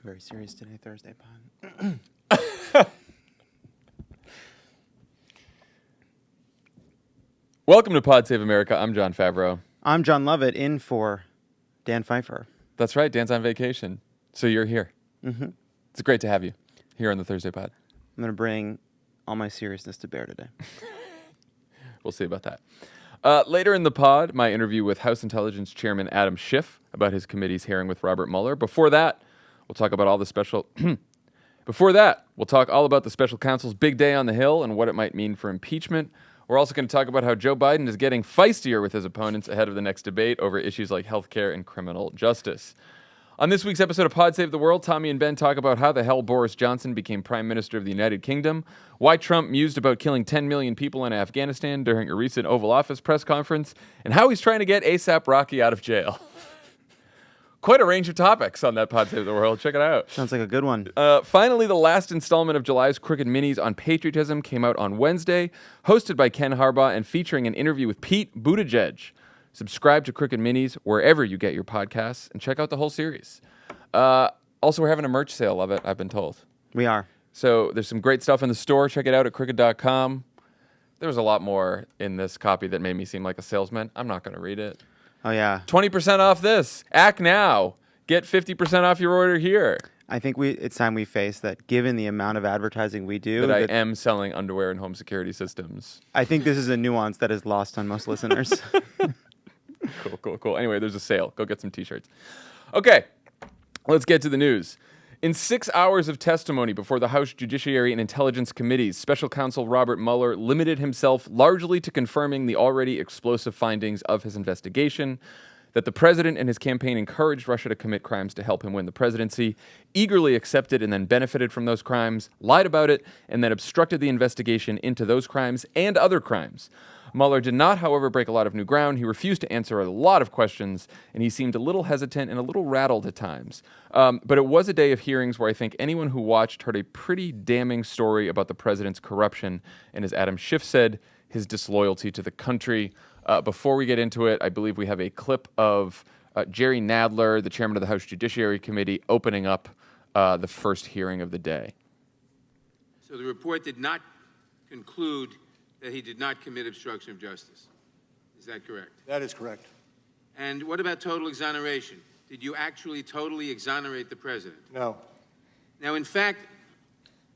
very serious today, Thursday pod. Welcome to Pod Save America. I'm John Favreau. I'm John Lovett, in for Dan Pfeiffer. That's right. Dan's on vacation, so you're here. Mm-hmm. It's great to have you here on the Thursday pod. I'm going to bring all my seriousness to bear today. We'll see about that. Later in the pod, my interview with House Intelligence Chairman Adam Schiff about his committee's hearing with Robert Mueller. Before that, we'll talk about all the special... Before that, we'll talk all about the special counsel's big day on the Hill and what it might mean for impeachment. We're also going to talk about how Joe Biden is getting feistier with his opponents ahead of the next debate over issues like healthcare and criminal justice. On this week's episode of Pod Save the World, Tommy and Ben talk about how the hell Boris Johnson became Prime Minister of the United Kingdom, why Trump mused about killing 10 million people in Afghanistan during a recent Oval Office press conference, and how he's trying to get ASAP Rocky out of jail. Quite a range of topics on that Pod Save the World. Check it out. Sounds like a good one. Finally, the last installment of July's Crooked Minis on patriotism came out on Wednesday, hosted by Ken Harbaugh and featuring an interview with Pete Buttigieg. Subscribe to Crooked Minis wherever you get your podcasts and check out the whole series. Also, we're having a merch sale of it, I've been told. We are. So there's some great stuff in the store. Check it out at crooked.com. There was a lot more in this copy that made me seem like a salesman. I'm not going to read it. Oh, yeah. 20% off this. Act now. Get 50% off your order here. I think it's time we face that given the amount of advertising we do. That I am selling underwear and home security systems. I think this is a nuance that is lost on most listeners. Cool. Anyway, there's a sale. Go get some t-shirts. Okay, let's get to the news. In 6 hours of testimony before the House Judiciary and Intelligence Committees, Special Counsel Robert Mueller limited himself largely to confirming the already explosive findings of his investigation, that the president and his campaign encouraged Russia to commit crimes to help him win the presidency, eagerly accepted and then benefited from those crimes, lied about it, and then obstructed the investigation into those crimes and other crimes. Mueller did not, however, break a lot of new ground. He refused to answer a lot of questions, and he seemed a little hesitant and a little rattled at times. But it was a day of hearings where I think anyone who watched heard a pretty damning story about the president's corruption and, as Adam Schiff said, his disloyalty to the country. Before we get into it, I believe we have a clip of Jerry Nadler, the chairman of the House Judiciary Committee, opening up the first hearing of the day. So the report did not conclude that he did not commit obstruction of justice. Is that correct? That is correct. And what about total exoneration? Did you actually totally exonerate the president? No. Now, in fact,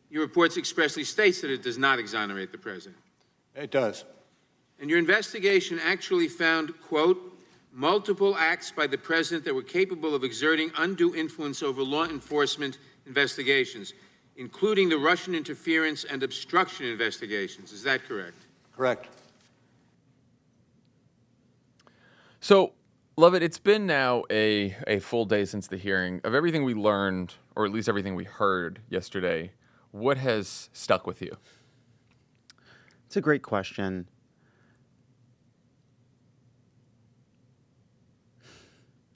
your report expressly states that it does not exonerate the president. It does. And your investigation actually found, quote, multiple acts by the president that were capable of exerting undue influence over law enforcement investigations, including the Russian interference and obstruction investigations. Is that correct? Correct. So, Lovett, it's been now a full day since the hearing. Of everything we learned, or at least everything we heard yesterday, what has stuck with you? It's a great question.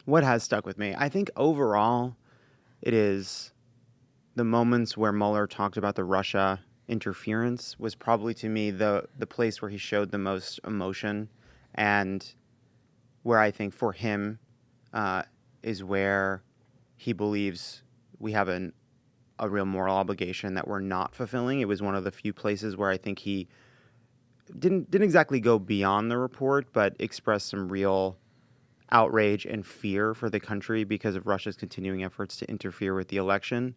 What has stuck with me? I think overall it is the moments where Mueller talked about the Russia interference was probably, to me, the place where he showed the most emotion, and where I think for him is where he believes we have a real moral obligation that we're not fulfilling. It was one of the few places where I think he didn't exactly go beyond the report, but expressed some real outrage and fear for the country because of Russia's continuing efforts to interfere with the election.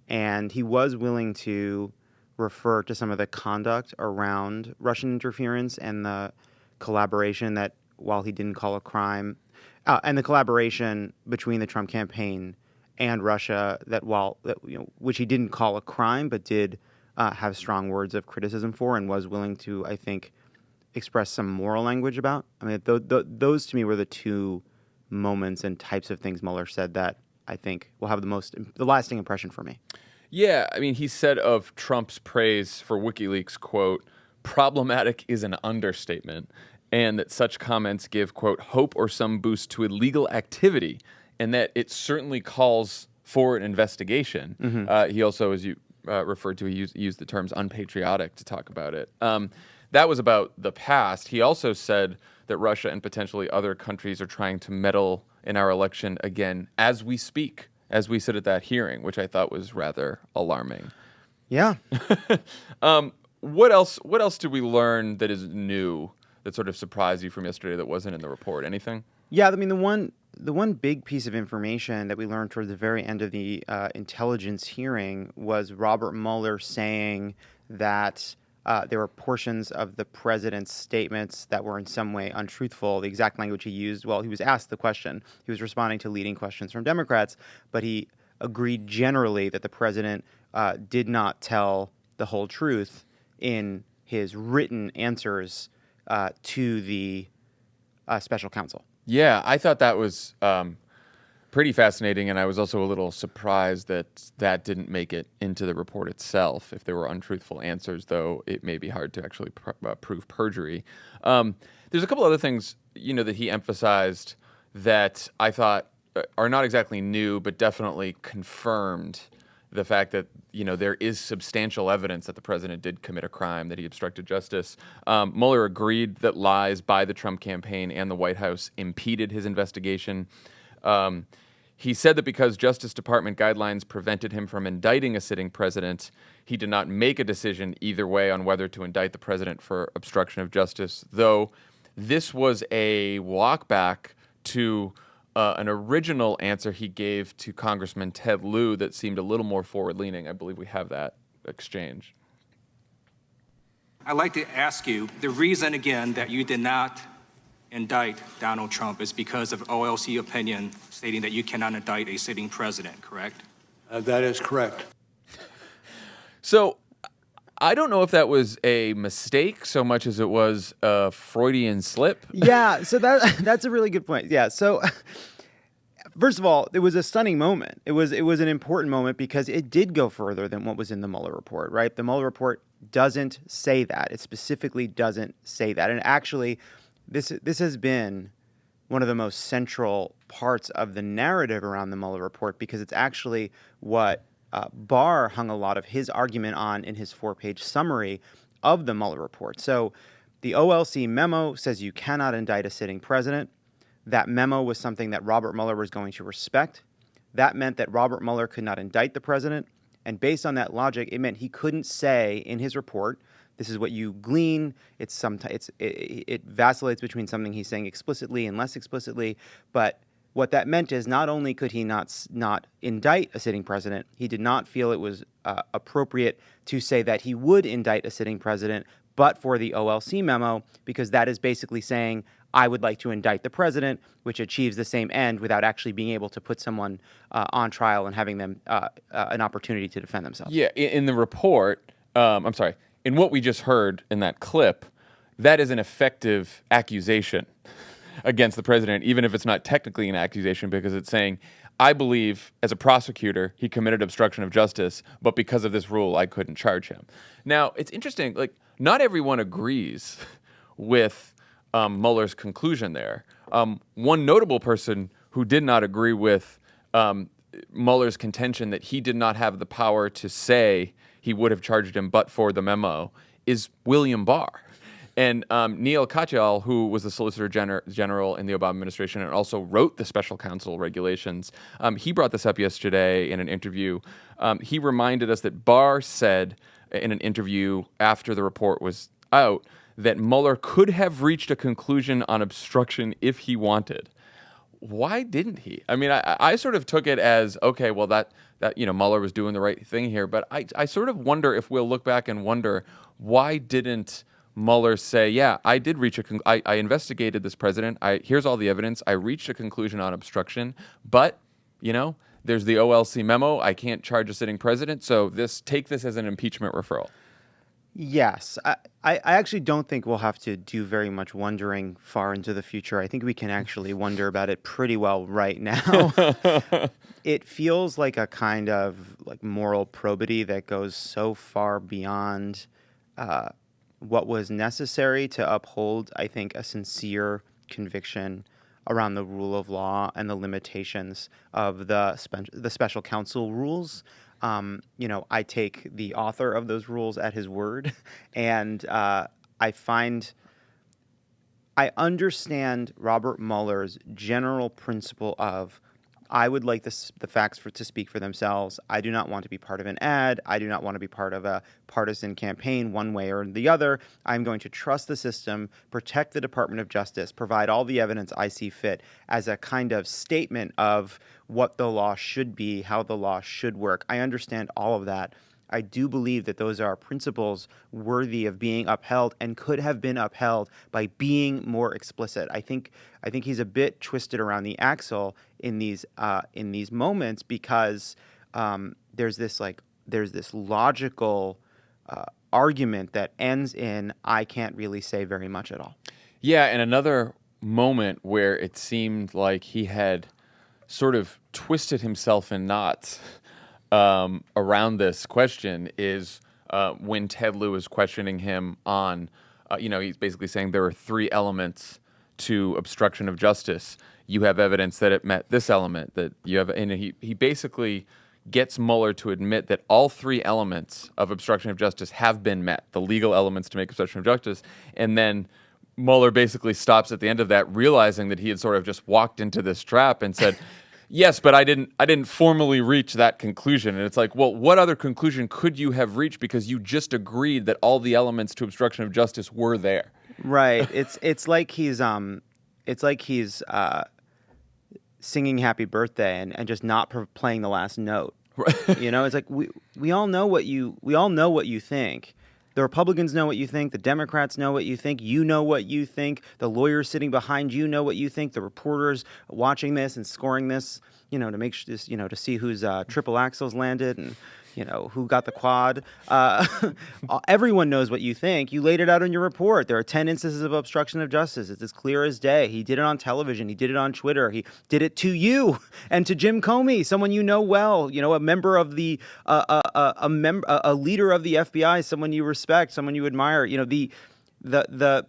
And he was willing to refer to some of the conduct around Russian interference and the collaboration that, while he didn't call a crime, and the collaboration between the Trump campaign and Russia, which he didn't call a crime, but did have strong words of criticism for, and was willing to, I think, express some moral language about. I mean, those to me were the two moments and types of things Mueller said that I think will have the lasting impression for me. Yeah, I mean, he said of Trump's praise for WikiLeaks, quote, problematic is an understatement, and that such comments give, quote, hope or some boost to illegal activity, and that it certainly calls for an investigation. Mm-hmm. He also, as you referred to, he used the terms unpatriotic to talk about it. That was about the past. He also said that Russia and potentially other countries are trying to meddle in our election again as we speak. as we sit at that hearing, which I thought was rather alarming. Yeah. What else did we learn that is new that sort of surprised you from yesterday that wasn't in the report? Anything? Yeah, I mean, the one big piece of information that we learned towards the very end of the intelligence hearing was Robert Mueller saying that there were portions of the president's statements that were in some way untruthful. The exact language he used, well, he was asked the question. He was responding to leading questions from Democrats, but he agreed generally that the president did not tell the whole truth in his written answers to the special counsel. Yeah, I thought that was pretty fascinating, and I was also a little surprised that that didn't make it into the report itself. If there were untruthful answers, though, it may be hard to actually prove perjury. There's a couple other things, that he emphasized that I thought are not exactly new, but definitely confirmed the fact that, there is substantial evidence that the president did commit a crime, that he obstructed justice. Mueller agreed that lies by the Trump campaign and the White House impeded his investigation. He said that because Justice Department guidelines prevented him from indicting a sitting president, he did not make a decision either way on whether to indict the president for obstruction of justice, though this was a walk back to an original answer he gave to Congressman Ted Lieu that seemed a little more forward-leaning. I believe we have that exchange. I'd like to ask you, the reason, again, that you did not indict Donald Trump is because of OLC opinion stating that you cannot indict a sitting president, correct? That is correct. So I don't know if that was a mistake so much as it was a Freudian slip. Yeah, so that's a really good point. Yeah, so first of all, it was a stunning moment. It was an important moment because it did go further than what was in the Mueller report, right? The Mueller report doesn't say that. It specifically doesn't say that. And actually, this has been one of the most central parts of the narrative around the Mueller report because it's actually what Barr hung a lot of his argument on in his 4-page summary of the Mueller report. So the OLC memo says you cannot indict a sitting president. That memo was something that Robert Mueller was going to respect. That meant that Robert Mueller could not indict the president. And based on that logic, it meant he couldn't say in his report, this is what you glean. It vacillates between something he's saying explicitly and less explicitly. But what that meant is not only could he not indict a sitting president, he did not feel it was appropriate to say that he would indict a sitting president, but for the OLC memo, because that is basically saying, I would like to indict the president, which achieves the same end without actually being able to put someone on trial and having them an opportunity to defend themselves. Yeah, in the report, in what we just heard in that clip, that is an effective accusation against the president, even if it's not technically an accusation, because it's saying, I believe, as a prosecutor, he committed obstruction of justice, but because of this rule, I couldn't charge him. Now, it's interesting, not everyone agrees with Mueller's conclusion there. One notable person who did not agree with Mueller's contention that he did not have the power to say he would have charged him but for the memo is William Barr. And Neil Katyal, who was the Solicitor General in the Obama administration and also wrote the special counsel regulations, he brought this up yesterday in an interview. He reminded us that Barr said in an interview after the report was out that Mueller could have reached a conclusion on obstruction if he wanted. Why didn't he? I mean, I sort of took it as, okay, well, that Mueller was doing the right thing here. But I sort of wonder if we'll look back and wonder, why didn't Mueller say, yeah, I did reach I investigated this president. Here's all the evidence. I reached a conclusion on obstruction. But, there's the OLC memo. I can't charge a sitting president. So take this as an impeachment referral. Yes. I actually don't think we'll have to do very much wondering far into the future. I think we can actually wonder about it pretty well right now. It feels like a kind of moral probity that goes so far beyond what was necessary to uphold, I think, a sincere conviction around the rule of law and the limitations of the special counsel rules. I take the author of those rules at his word, and I understand Robert Mueller's general principle of I would like the facts to speak for themselves. I do not want to be part of an ad. I do not want to be part of a partisan campaign one way or the other. I'm going to trust the system, protect the Department of Justice, provide all the evidence I see fit as a kind of statement of what the law should be, how the law should work. I understand all of that. I do believe that those are principles worthy of being upheld and could have been upheld by being more explicit. I think he's a bit twisted around the axle in these moments because there's this logical argument that ends in I can't really say very much at all. Yeah, and another moment where it seemed like he had sort of twisted himself in knots around this question is when Ted Lieu is questioning him on, he's basically saying there are three elements to obstruction of justice. You have evidence that it met this element, that you have, and he basically gets Mueller to admit that all three elements of obstruction of justice have been met, the legal elements to make obstruction of justice, and then Mueller basically stops at the end of that, realizing that he had sort of just walked into this trap and said, yes, but I didn't formally reach that conclusion. And it's like, well, what other conclusion could you have reached because you just agreed that all the elements to obstruction of justice were there? Right. It's like he's singing Happy Birthday and just not playing the last note. Right. It's like we all know what you think. The Republicans know what you think. The Democrats know what you think. You know what you think. The lawyers sitting behind you know what you think. The reporters watching this and scoring this, to make sure this, to see whose triple axles landed and, who got the quad. Everyone knows what you think. You laid it out in your report. There are 10 instances of obstruction of justice. It's as clear as day. He did it on television. He did it on Twitter. He did it to you and to Jim Comey, someone you know well. A member of a leader of the FBI, someone you respect, someone you admire. The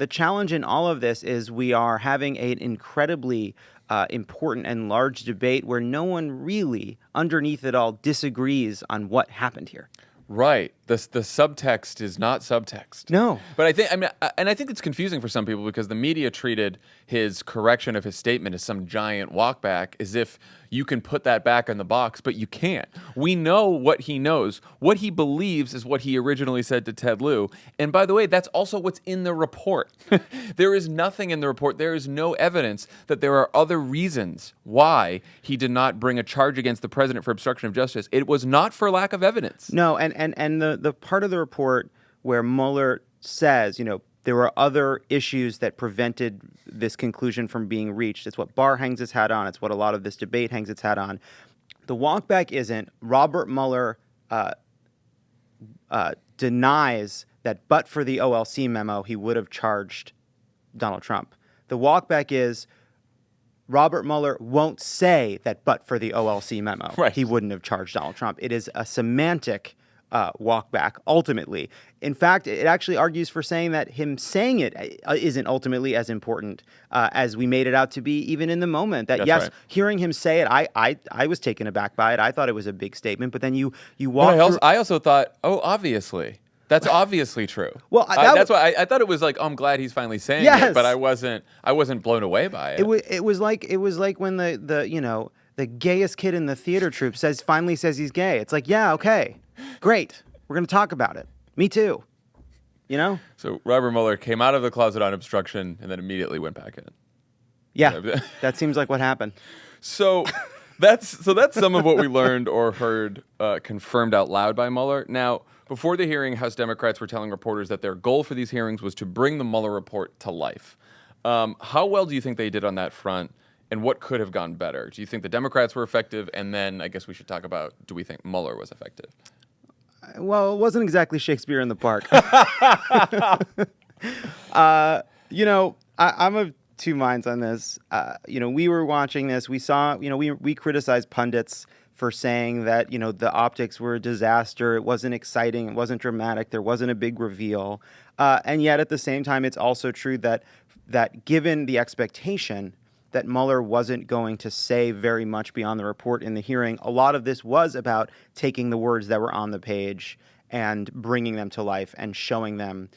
challenge in all of this is we are having an incredibly important and large debate where no one really, underneath it all, disagrees on what happened here. Right. The subtext is not subtext. No. But I think it's confusing for some people because the media treated his correction of his statement as some giant walkback, as if you can put that back in the box, but you can't. We know what he knows. What he believes is what he originally said to Ted Lieu. And by the way, that's also what's in the report. There is nothing in the report. There is no evidence that there are other reasons why he did not bring a charge against the president for obstruction of justice. It was not for lack of evidence. No, and the part of the report where Mueller says, there were other issues that prevented this conclusion from being reached. It's what Barr hangs its hat on. It's what a lot of this debate hangs its hat on. The walkback isn't. Robert Mueller denies that but for the OLC memo, he would have charged Donald Trump. The walkback is Robert Mueller won't say that but for the OLC memo, right, he wouldn't have charged Donald Trump. It is a semantic walk back, ultimately. In fact, it actually argues for saying that him saying it isn't ultimately as important as we made it out to be, even in the moment. That, that's yes, right. Hearing him say it, I was taken aback by it. I thought it was a big statement, but then you walk through... I also thought, obviously. That's obviously true. Well, that's why I thought it was like, I'm glad he's finally saying it, but I wasn't blown away by it. It was like when the gayest kid in the theater troupe finally says he's gay. It's like, yeah, okay. Great. We're going to talk about it. Me too. So Robert Mueller came out of the closet on obstruction and then immediately went back in. Yeah. That seems like what happened. So that's some of what we learned or heard confirmed out loud by Mueller. Now, before the hearing, House Democrats were telling reporters that their goal for these hearings was to bring the Mueller report to life. How well do you think they did on that front? And what could have gone better? Do you think the Democrats were effective? And then I guess we should talk about, do we think Mueller was effective? Well, it wasn't exactly Shakespeare in the Park. I'm of two minds on this. We were watching this. We saw, we criticized pundits for saying that, the optics were a disaster. It wasn't exciting. It wasn't dramatic. There wasn't a big reveal. And yet at the same time, it's also true that given the expectation that Mueller wasn't going to say very much beyond the report in the hearing, a lot of this was about taking the words that were on the page and bringing them to life and showing them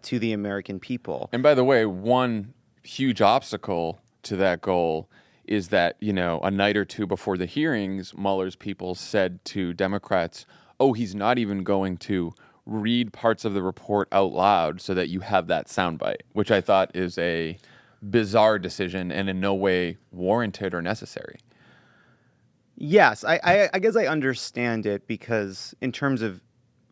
to the American people. And by the way, one huge obstacle to that goal is that, a night or two before the hearings, Mueller's people said to Democrats, oh, he's not even going to read parts of the report out loud so that you have that soundbite, which I thought is a bizarre decision and in no way warranted or necessary. Yes, I guess I understand it because in terms of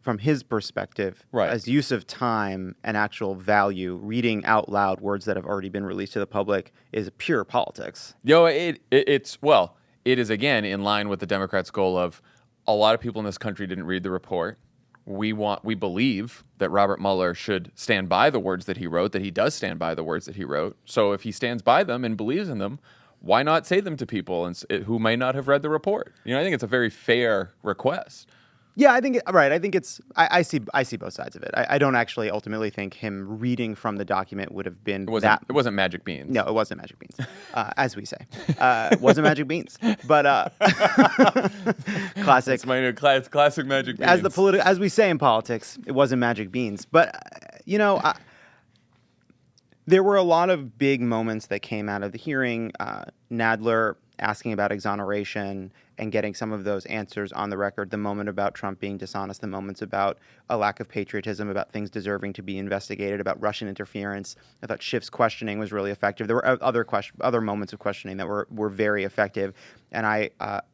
from his perspective, Right. as use of time and actual value, reading out loud words that have already been released to the public is pure politics. It is again in line with the Democrats' goal of a lot of people in this country didn't read the report. We believe that Robert Mueller should stand by the words that he wrote, that he does stand by the words that he wrote. So if he stands by them and believes in them, why not say them to people who may not have read the report? I think it's a very fair request. Yeah, I think right. I think it's. I see both sides of it. I don't actually ultimately think him reading from the document would have been It wasn't magic beans. No, it wasn't magic beans, as we say. It wasn't magic beans, but classic. It's my new classic magic beans. As we say in politics, it wasn't magic beans. But there were a lot of big moments that came out of the hearing. Nadler asking about exoneration and getting some of those answers on the record, the moment about Trump being dishonest, the moments about a lack of patriotism, about things deserving to be investigated, about Russian interference. I thought Schiff's questioning was really effective. There were other moments of questioning that were very effective, and I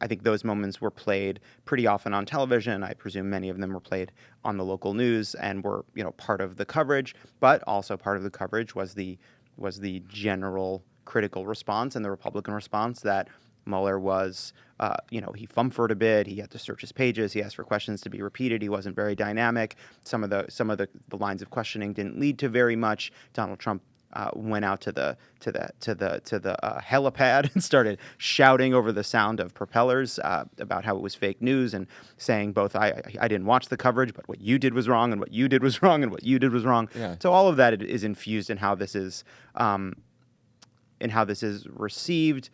think those moments were played pretty often on television. I presume many of them were played on the local news and were part of the coverage, but also part of the coverage was the general critical response and the Republican response that Mueller was, he fumfered a bit. He had to search his pages. He asked for questions to be repeated. He wasn't very dynamic. Some of the lines of questioning didn't lead to very much. Donald Trump went out to the helipad and started shouting over the sound of propellers about how it was fake news and saying both I didn't watch the coverage, but what you did was wrong, and what you did was wrong, and what you did was wrong. Yeah. So all of that is infused in how this is. Received.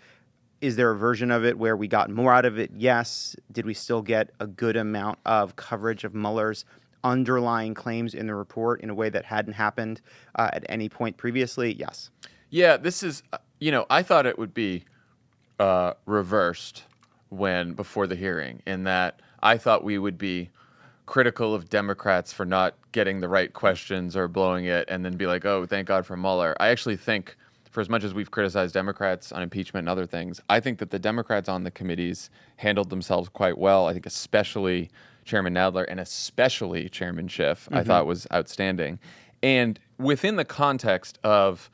Is there a version of it where we got more out of it? Yes. Did we still get a good amount of coverage of Mueller's underlying claims in the report in a way that hadn't happened at any point previously? Yes. Yeah, this is, I thought it would be reversed before the hearing, in that I thought we would be critical of Democrats for not getting the right questions or blowing it and then be like, oh, thank God for Mueller. I actually think, for as much as we've criticized Democrats on impeachment and other things, I think that the Democrats on the committees handled themselves quite well. I think especially Chairman Nadler and especially Chairman Schiff, I thought was outstanding. And within the context of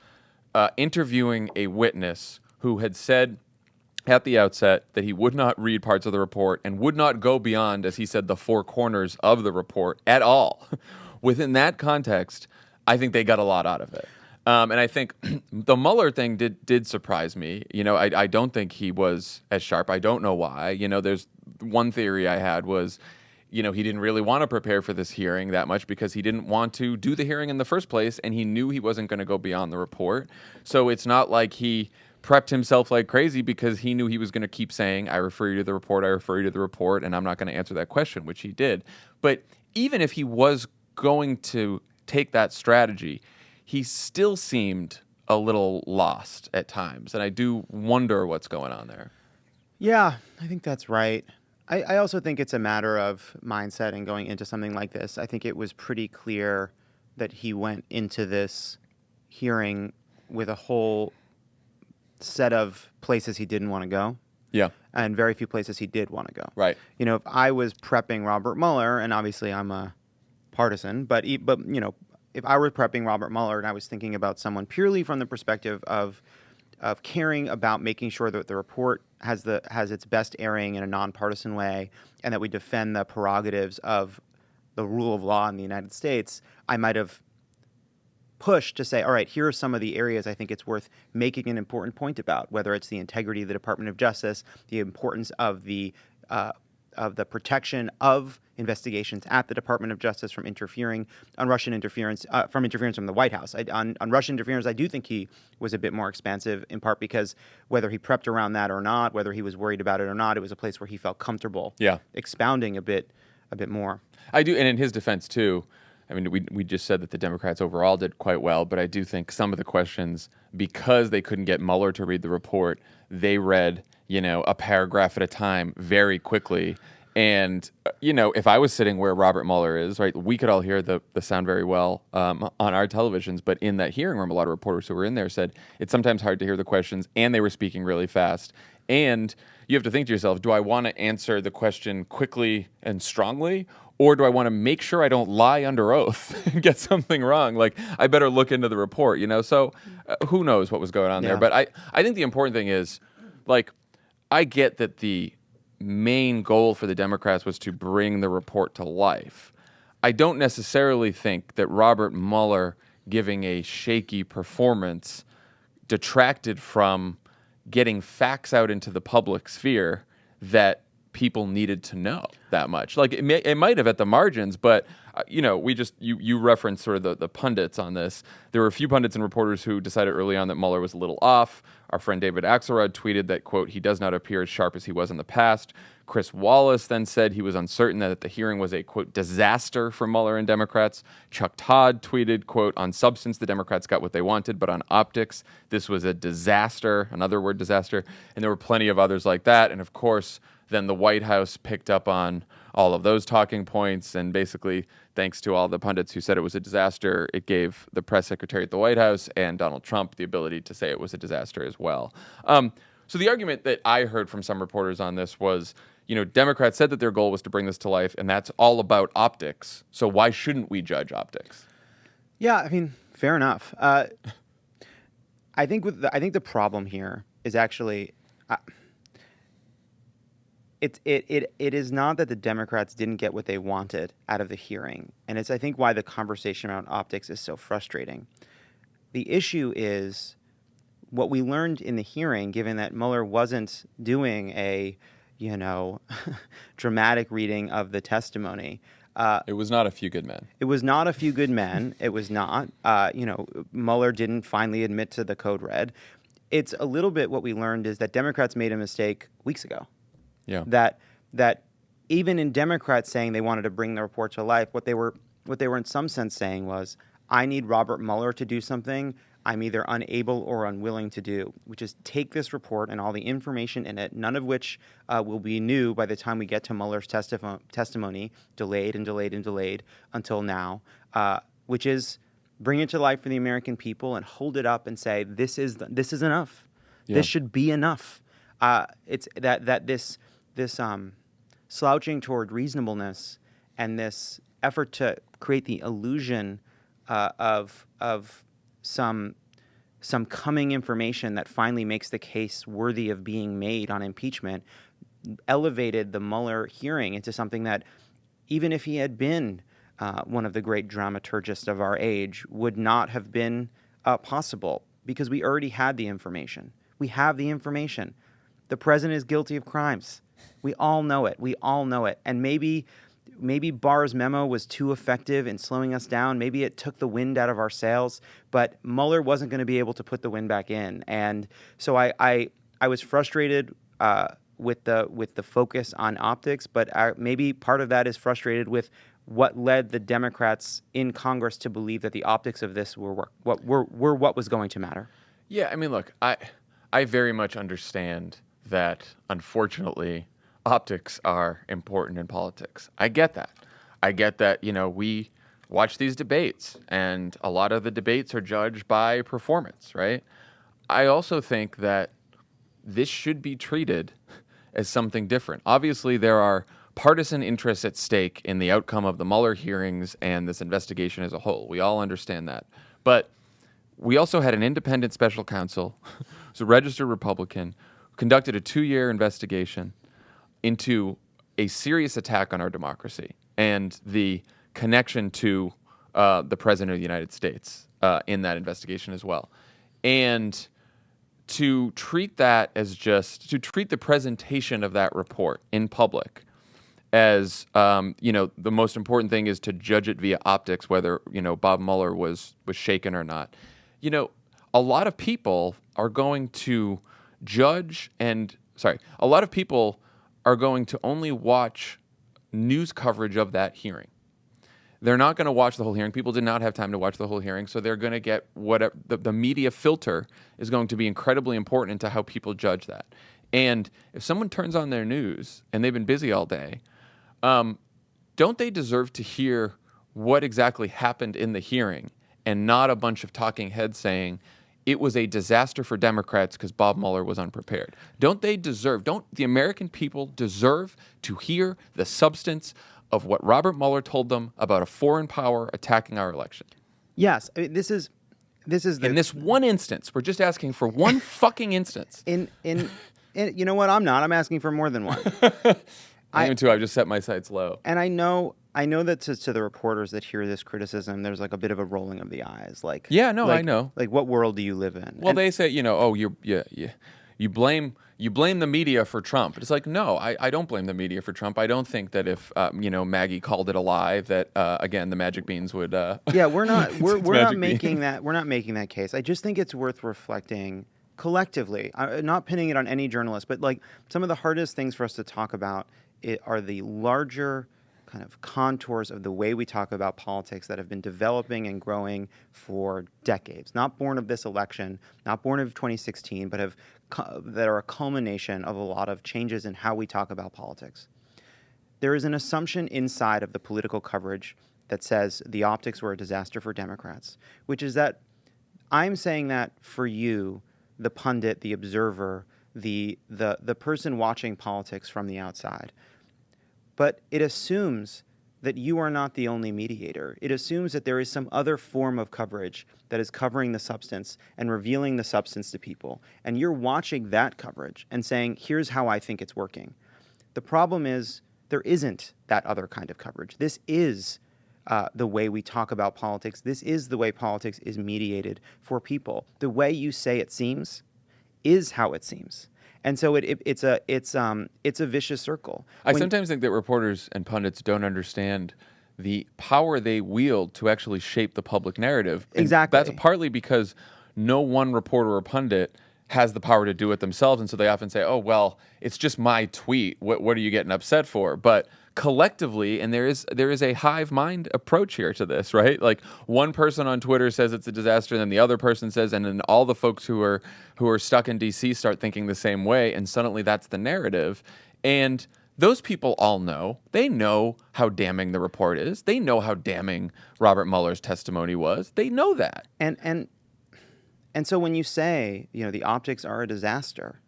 interviewing a witness who had said at the outset that he would not read parts of the report and would not go beyond, as he said, the four corners of the report at all. Within that context, I think they got a lot out of it. And I think the Mueller thing did surprise me. I don't think he was as sharp. I don't know why. There's one theory I had was, he didn't really want to prepare for this hearing that much because he didn't want to do the hearing in the first place, and he knew he wasn't going to go beyond the report. So it's not like he prepped himself like crazy because he knew he was going to keep saying, I refer you to the report, I refer you to the report, and I'm not going to answer that question, which he did. But even if he was going to take that strategy, he still seemed a little lost at times, and I do wonder what's going on there. Yeah, I think that's right. I also think it's a matter of mindset and going into something like this. I think it was pretty clear that he went into this hearing with a whole set of places he didn't want to go. Yeah. And very few places he did want to go. Right. If I was prepping Robert Mueller, and obviously I'm a partisan, but if I were prepping Robert Mueller and I was thinking about someone purely from the perspective of caring about making sure that the report has its best airing in a nonpartisan way, and that we defend the prerogatives of the rule of law in the United States, I might have pushed to say, all right, here are some of the areas I think it's worth making an important point about, whether it's the integrity of the Department of Justice, the importance of the protection of investigations at the Department of Justice from interfering on Russian interference, from the White House. On Russian interference, I do think he was a bit more expansive, in part because whether he prepped around that or not, whether he was worried about it or not, it was a place where he felt comfortable expounding a bit more. I do, and in his defense too, I mean, we just said that the Democrats overall did quite well, but I do think some of the questions, because they couldn't get Mueller to read the report, they read, a paragraph at a time very quickly. And, if I was sitting where Robert Mueller is, right, we could all hear the sound very well on our televisions. But in that hearing room, a lot of reporters who were in there said it's sometimes hard to hear the questions, and they were speaking really fast. And you have to think to yourself, do I want to answer the question quickly and strongly? Or do I want to make sure I don't lie under oath and get something wrong? Like, I better look into the report, So who knows what was going on there? But I think the important thing is, like, I get that the main goal for the Democrats was to bring the report to life. I don't necessarily think that Robert Mueller giving a shaky performance detracted from getting facts out into the public sphere that people needed to know that much. Like, it might have at the margins, but you referenced sort of the pundits on this. There were a few pundits and reporters who decided early on that Mueller was a little off. Our friend David Axelrod tweeted that, quote, he does not appear as sharp as he was in the past. Chris Wallace then said he was uncertain that the hearing was a, quote, disaster for Mueller and Democrats. Chuck Todd tweeted, quote, on substance, the Democrats got what they wanted, but on optics, this was a disaster, another word, disaster. And there were plenty of others like that. And of course, then the White House picked up on all of those talking points, and basically, thanks to all the pundits who said it was a disaster, it gave the press secretary at the White House and Donald Trump the ability to say it was a disaster as well. So the argument that I heard from some reporters on this was, Democrats said that their goal was to bring this to life, and that's all about optics. So why shouldn't we judge optics? Yeah, I mean, fair enough. I think the problem here is actually. It is not that the Democrats didn't get what they wanted out of the hearing. And it's, I think, why the conversation around optics is so frustrating. The issue is what we learned in the hearing, given that Mueller wasn't doing a, dramatic reading of the testimony. It was not a few good men. It was not a few good men. It was not. Mueller didn't finally admit to the code red. It's a little bit what we learned is that Democrats made a mistake weeks ago. Yeah. That even in Democrats saying they wanted to bring the report to life, what they were in some sense saying was, I need Robert Mueller to do something I'm either unable or unwilling to do, which is take this report and all the information in it, none of which will be new by the time we get to Mueller's testimony, delayed and delayed and delayed until now, which is bring it to life for the American people and hold it up and say, this is enough. Yeah. This should be enough. It's that this slouching toward reasonableness and this effort to create the illusion of some coming information that finally makes the case worthy of being made on impeachment elevated the Mueller hearing into something that, even if he had been one of the great dramaturgists of our age, would not have been possible because we already had the information. We have the information. The president is guilty of crimes. We all know it. And maybe Barr's memo was too effective in slowing us down. Maybe it took the wind out of our sails. But Mueller wasn't going to be able to put the wind back in. And so I was frustrated with the focus on optics. But maybe part of that is frustrated with what led the Democrats in Congress to believe that the optics of this were what was going to matter. Yeah, I mean, look, I very much understand that, unfortunately, optics are important in politics. I get that, we watch these debates, and a lot of the debates are judged by performance, right? I also think that this should be treated as something different. Obviously, there are partisan interests at stake in the outcome of the Mueller hearings and this investigation as a whole. We all understand that. But we also had an independent special counsel, who's a registered Republican, who conducted a 2-year investigation into a serious attack on our democracy and the connection to the President of the United States in that investigation as well. And to treat that as to treat the presentation of that report in public as, the most important thing is to judge it via optics, whether, Bob Mueller was shaken or not. A lot of people are going to a lot of people are going to only watch news coverage of that hearing. They're not going to watch the whole hearing. People did not have time to watch the whole hearing, so they're going to get whatever. The media filter is going to be incredibly important into how people judge that. And if someone turns on their news and they've been busy all day, don't they deserve to hear what exactly happened in the hearing and not a bunch of talking heads saying it was a disaster for Democrats because Bob Mueller was unprepared? Don't the American people deserve to hear the substance of what Robert Mueller told them about a foreign power attacking our election? Yes, I mean, this is in this one instance. We're just asking for one fucking instance. In you know what? I'm not. I'm asking for more than one. I am too. I've just set my sights low. And I know that to the reporters that hear this criticism, there's like a bit of a rolling of the eyes. Like, yeah, no, I know. Like, what world do you live in? Well, they say, you blame the media for Trump. It's like, no, I don't blame the media for Trump. I don't think that if Maggie called it a lie, that again the magic beans would. Yeah, we're not making that case. I just think it's worth reflecting collectively, not pinning it on any journalist, but like some of the hardest things for us to talk about are the larger kind of contours of the way we talk about politics that have been developing and growing for decades, not born of this election, not born of 2016, but that are a culmination of a lot of changes in how we talk about politics. There is an assumption inside of the political coverage that says the optics were a disaster for Democrats, which is that I'm saying that for you, the pundit, the observer, the person watching politics from the outside. But it assumes that you are not the only mediator. It assumes that there is some other form of coverage that is covering the substance and revealing the substance to people. And you're watching that coverage and saying, here's how I think it's working. The problem is there isn't that other kind of coverage. This is the way we talk about politics. This is the way politics is mediated for people. The way you say it seems is how it seems. And so it's a vicious circle. I sometimes think that reporters and pundits don't understand the power they wield to actually shape the public narrative. And exactly. That's partly because no one reporter or pundit has the power to do it themselves, and so they often say, oh, well, it's just my tweet. What are you getting upset for? But collectively, and there is a hive mind approach here to this, right? Like one person on Twitter says it's a disaster, and then the other person says, and then all the folks who are stuck in DC start thinking the same way, and suddenly that's the narrative. And those people all know. They know how damning the report is. They know how damning Robert Mueller's testimony was. They know that. And so when you say, the optics are a disaster,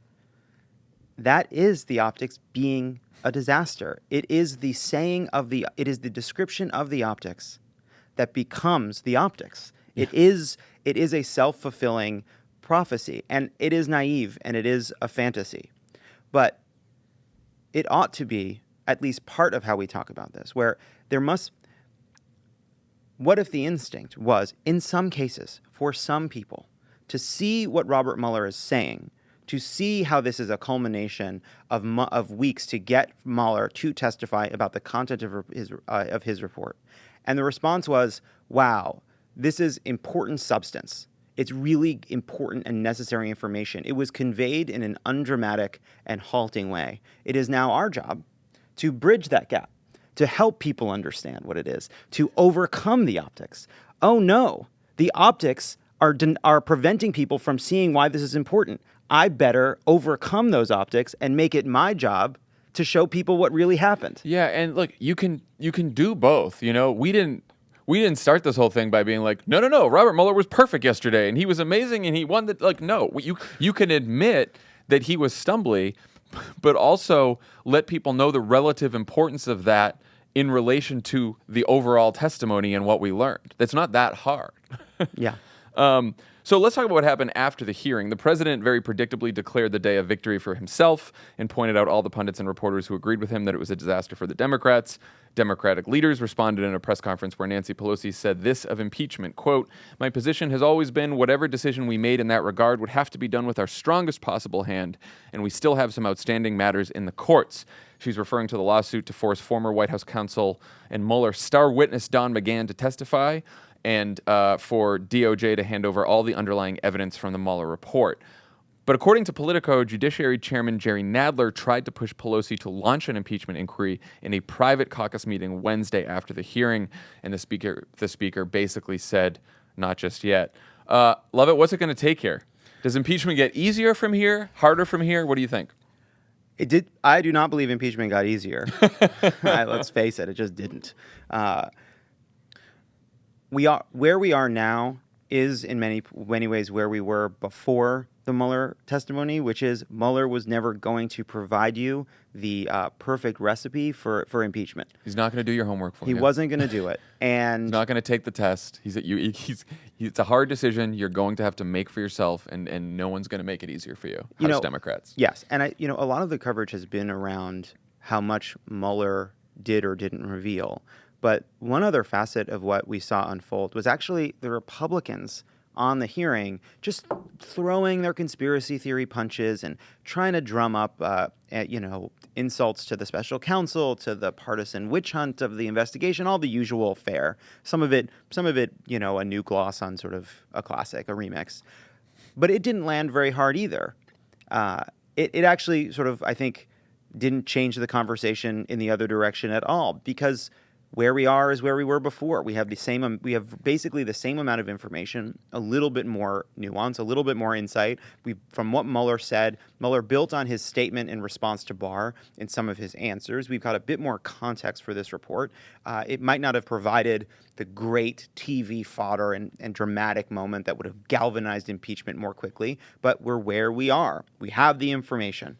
that is the optics being a disaster. It is the description of the optics that becomes the optics. Yeah. It is a self-fulfilling prophecy, and it is naive, and it is a fantasy. But it ought to be at least part of how we talk about this, where what if the instinct was, in some cases, for some people, to see what Robert Mueller is saying, to see how this is a culmination of weeks to get Mueller to testify about the content of his report. And the response was, wow, this is important substance. It's really important and necessary information. It was conveyed in an undramatic and halting way. It is now our job to bridge that gap, to help people understand what it is, to overcome the optics. Oh no, the optics are preventing people from seeing why this is important. I better overcome those optics and make it my job to show people what really happened. Yeah, and look, you can do both. We didn't start this whole thing by being like, no, Robert Mueller was perfect yesterday and he was amazing and he won the no. You can admit that he was stumbly, but also let people know the relative importance of that in relation to the overall testimony and what we learned. That's not that hard. Yeah. So let's talk about what happened after the hearing. The president very predictably declared the day a victory for himself and pointed out all the pundits and reporters who agreed with him that it was a disaster for the Democrats. Democratic leaders responded in a press conference where Nancy Pelosi said this of impeachment, quote, "My position has always been whatever decision we made in that regard would have to be done with our strongest possible hand, and we still have some outstanding matters in the courts." She's referring to the lawsuit to force former White House counsel and Mueller star witness Don McGahn to testify, and for DOJ to hand over all the underlying evidence from the Mueller report. But according to Politico, Judiciary Chairman Jerry Nadler tried to push Pelosi to launch an impeachment inquiry in a private caucus meeting Wednesday after the hearing, and the speaker basically said, "Not just yet." Lovett, what's it going to take here? Does impeachment get easier from here, harder from here? What do you think? It did. I do not believe impeachment got easier. Let's face it; it just didn't. Where we are now is in many ways where we were before the Mueller testimony, which is Mueller was never going to provide you the perfect recipe for impeachment. He's not going to do your homework for you. He wasn't going to do it, and he's not going to take the test. It's a hard decision you're going to have to make for yourself, and no one's going to make it easier for you. House Democrats. Yes, and a lot of the coverage has been around how much Mueller did or didn't reveal. But one other facet of what we saw unfold was actually the Republicans on the hearing just throwing their conspiracy theory punches and trying to drum up, insults to the special counsel, to the partisan witch hunt of the investigation, all the usual fare. Some of it, a new gloss on sort of a classic, a remix. But it didn't land very hard either. It actually sort of, I think, didn't change the conversation in the other direction at all, because where we are is where we were before. We have basically the same amount of information, a little bit more nuance, a little bit more insight. From what Mueller said, Mueller built on his statement in response to Barr in some of his answers. We've got a bit more context for this report. It might not have provided the great TV fodder and dramatic moment that would have galvanized impeachment more quickly, but we're where we are. We have the information.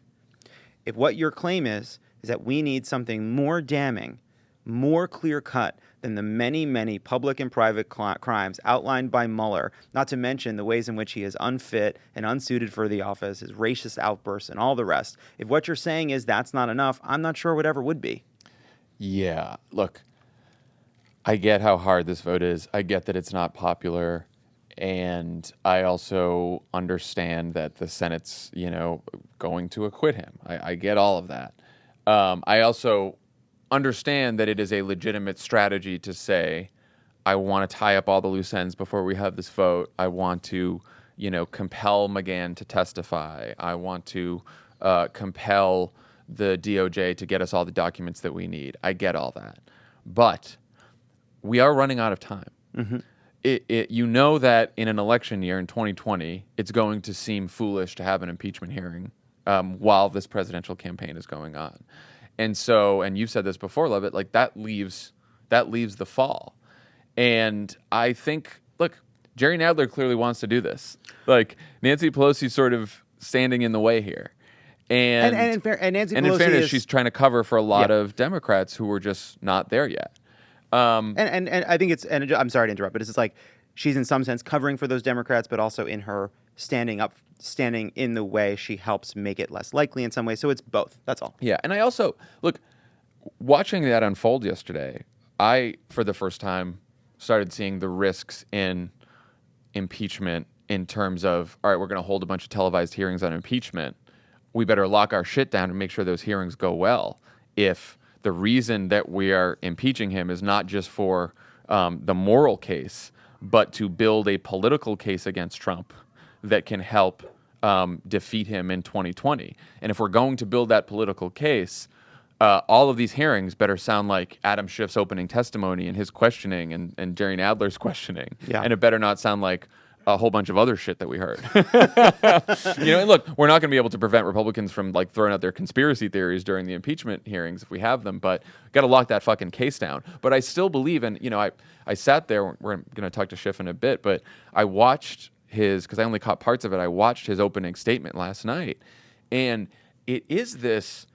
If what your claim is that we need something more damning, more clear-cut than the many, many public and private crimes outlined by Mueller, not to mention the ways in which he is unfit and unsuited for the office, his racist outbursts, and all the rest. If what you're saying is that's not enough, I'm not sure what ever would be. Yeah, look, I get how hard this vote is. I get that it's not popular. And I also understand that the Senate's, going to acquit him. I get all of that. I also understand that it is a legitimate strategy to say, I want to tie up all the loose ends before we have this vote. I want to, compel McGahn to testify. I want to compel the DOJ to get us all the documents that we need. I get all that. But we are running out of time. Mm-hmm. That in an election year in 2020, it's going to seem foolish to have an impeachment hearing while this presidential campaign is going on. And so, and you've said this before, Lovett, like that leaves the fall. And I think, look, Jerry Nadler clearly wants to do this. Like Nancy Pelosi's sort of standing in the way here. And Nancy Pelosi in fairness, she's trying to cover for a lot of Democrats who were just not there yet. And I think I'm sorry to interrupt, but it's just like she's in some sense covering for those Democrats, but also in her standing in the way, she helps make it less likely in some way. So it's both. That's all. Yeah. And I also, look, watching that unfold yesterday, I, for the first time, started seeing the risks in impeachment in terms of, all right, we're going to hold a bunch of televised hearings on impeachment. We better lock our shit down and make sure those hearings go well. If the reason that we are impeaching him is not just for the moral case, but to build a political case against Trump that can help defeat him in 2020. And if we're going to build that political case, all of these hearings better sound like Adam Schiff's opening testimony and his questioning and Jerry Nadler's questioning. Yeah. And it better not sound like a whole bunch of other shit that we heard. And look, we're not going to be able to prevent Republicans from like throwing out their conspiracy theories during the impeachment hearings if we have them, but got to lock that fucking case down. But I still believe in, I sat there, we're going to talk to Schiff in a bit, but I watched because I only caught parts of it, I watched his opening statement last night. And it is this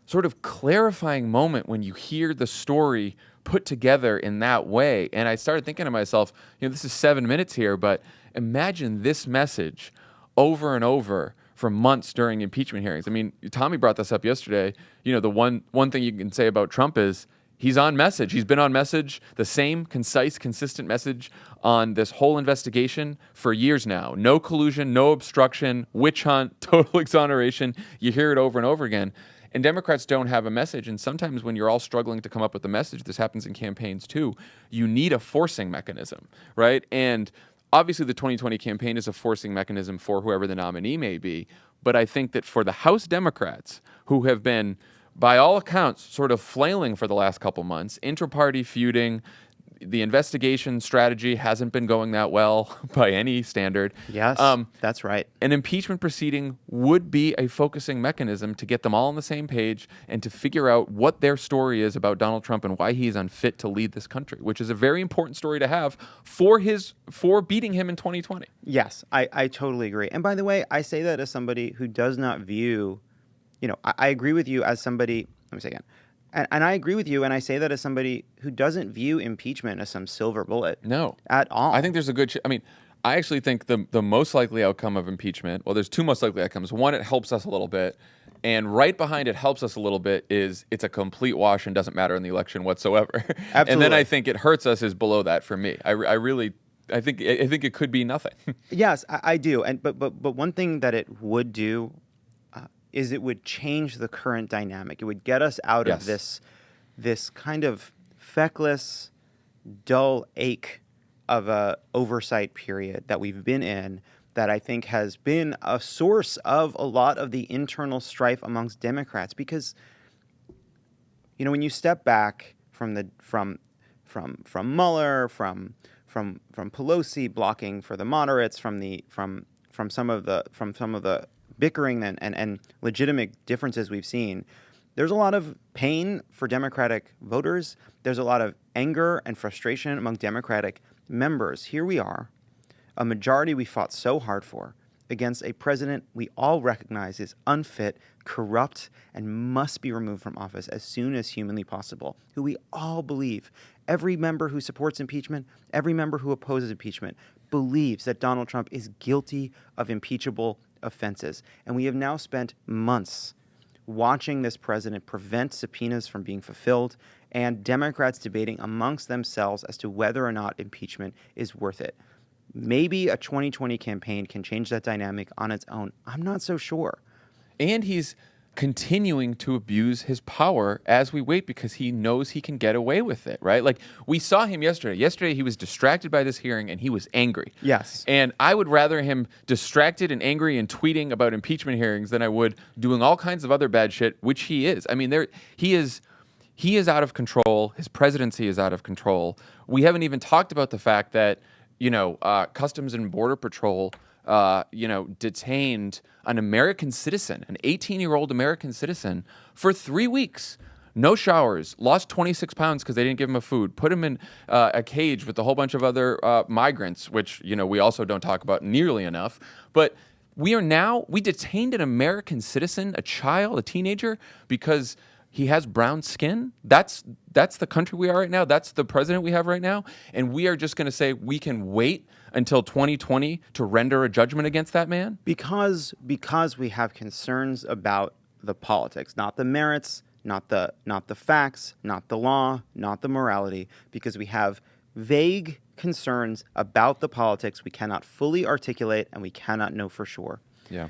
sort of clarifying moment when you hear the story put together in that way. And I started thinking to myself, this is 7 minutes here, but imagine this message over and over for months during impeachment hearings. I mean, Tommy brought this up yesterday. The one thing you can say about Trump is he's on message. He's been on message, the same concise, consistent message on this whole investigation for years now. No collusion, no obstruction, witch hunt, total exoneration. You hear it over and over again. And Democrats don't have a message. And sometimes when you're all struggling to come up with a message, this happens in campaigns too, you need a forcing mechanism, right? And obviously the 2020 campaign is a forcing mechanism for whoever the nominee may be. But I think that for the House Democrats, who have been, by all accounts, sort of flailing for the last couple months, inter-party feuding, the investigation strategy hasn't been going that well by any standard. Yes, that's right. An impeachment proceeding would be a focusing mechanism to get them all on the same page and to figure out what their story is about Donald Trump and why he's unfit to lead this country, which is a very important story to have for beating him in 2020. Yes, I totally agree. And by the way, I say that as somebody who does not view, I agree with you as somebody, let me say again, and I agree with you, and I say that as somebody who doesn't view impeachment as some silver bullet. No. At all. I think there's a good... I actually think the most likely outcome of impeachment, well, there's two most likely outcomes. One, it helps us a little bit. And right behind it helps us a little bit is it's a complete wash and doesn't matter in the election whatsoever. Absolutely. And then I think it hurts us is below that for me. I think it could be nothing. Yes, I do. But one thing that it would do is it would change the current dynamic. It would get us out of this kind of feckless, dull ache of a oversight period that we've been in that I think has been a source of a lot of the internal strife amongst Democrats. Because, when you step back from Mueller, from Pelosi blocking for the moderates, from some of the bickering and legitimate differences we've seen, there's a lot of pain for Democratic voters. There's a lot of anger and frustration among Democratic members. Here we are, a majority we fought so hard for, against a president we all recognize is unfit, corrupt, and must be removed from office as soon as humanly possible, who we all believe, every member who supports impeachment, every member who opposes impeachment, believes that Donald Trump is guilty of impeachable offenses. And we have now spent months watching this president prevent subpoenas from being fulfilled and Democrats debating amongst themselves as to whether or not impeachment is worth it. Maybe a 2020 campaign can change that dynamic on its own. I'm not so sure. And he's continuing to abuse his power as we wait because he knows he can get away with it, right? Like, we saw him yesterday. Yesterday, he was distracted by this hearing and he was angry. Yes. And I would rather him distracted and angry and tweeting about impeachment hearings than I would doing all kinds of other bad shit, which he is. I mean, he is out of control. His presidency is out of control. We haven't even talked about the fact that, Customs and Border Patrol, detained an American citizen, an 18-year-old American citizen, for 3 weeks. No showers, lost 26 pounds because they didn't give him a food, put him in a cage with a whole bunch of other migrants, which, we also don't talk about nearly enough. But we detained an American citizen, a child, a teenager, because he has brown skin. That's the country we are right now. That's the president we have right now. And we are just going to say we can wait until 2020 to render a judgment against that man? Because we have concerns about the politics, not the merits, not the facts, not the law, not the morality, because we have vague concerns about the politics we cannot fully articulate and we cannot know for sure. Yeah.